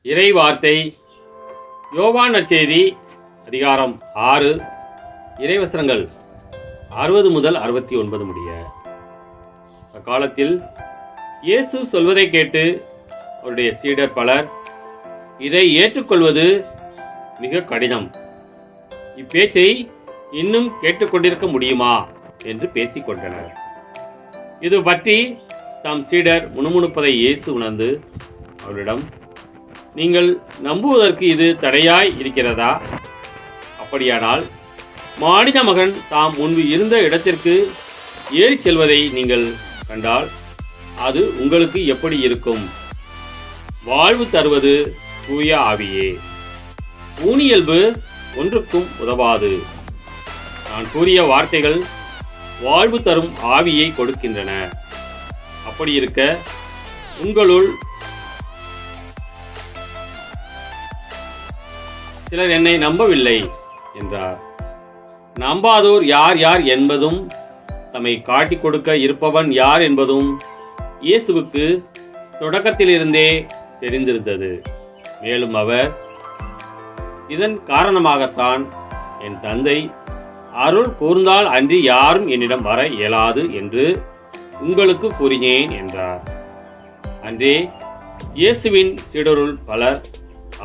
இறை வார்த்தை யோவான் நற்செய்தி அதிகாரம் 6 இறைவசனங்கள் 60 முதல் 69 முடிய. அக்காலத்தில் இயேசு சொல்வதை கேட்டு அவருடைய சீடர் பலர் இதை ஏற்றுக்கொள்வது மிக கடினம், இப்பேச்சை இன்னும் கேட்டுக்கொண்டிருக்க முடியுமா என்று பேசிக் கொண்டனர். இது பற்றி தம் சீடர் முணுமுணுப்பதை இயேசு உணர்ந்து அவரிடம், நீங்கள் நம்புவதற்கு இது தடையாய் இருக்கிறதா? அப்படியானால் மானிட மகன் தாம் முன்பு இருந்த இடத்திற்கு ஏறி செல்வதை நீங்கள் கண்டால் அது உங்களுக்கு எப்படி இருக்கும்? வாழ்வு தருவது தூய ஆவியே. ஊனியல்பு ஒன்றுக்கும் உதவாது. நான் கூறிய வார்த்தைகள் வாழ்வு தரும் ஆவியை கொடுக்கின்றன. அப்படி இருக்க உங்களுள் சிலர் என்னை நம்பவில்லை என்றார். நம்பாதோர் யார் யார் என்பதும் தம்மை காட்டிக் கொடுக்க இருப்பவன் யார் என்பதும் இயேசுவுக்கு தொடக்கத்திலிருந்தே தெரிந்திருந்தது. மேலும் அவர், இதன் காரணமாகத்தான் என் தந்தை அருள் கூர்ந்தால் அன்றி யாரும் என்னிடம் வர இயலாது என்று உங்களுக்கு கூறினேன் என்றார். அன்றே இயேசுவின் சீடருள் பலர்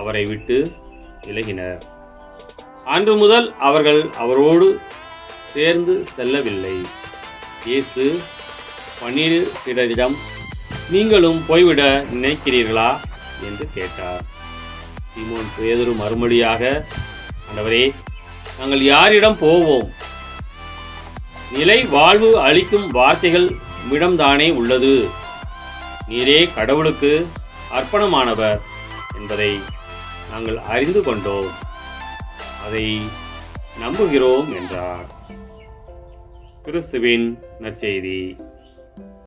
அவரை விட்டு விலகினர். அன்று முதல் அவர்கள் அவரோடு சேர்ந்து செல்லவில்லை. இயேசு 12 சீடரிடம், நீங்களும் போய்விட நினைக்கிறீர்களா என்று கேட்டார். சீமோன் பேதுரு மறுமொழியாக, ஆண்டவரே, நாங்கள் யாரிடம் போவோம்? நிலை வாழ்வு அளிக்கும் வார்த்தைகள் உம்மிடம்தானே உள்ளது. நீரே கடவுளுக்கு அர்ப்பணமானவர் என்பதை நாங்கள் அறிந்து கொண்டோம், அதை நம்புகிறோம் என்றார். கிறிஸ்துவின் நற்செய்தி.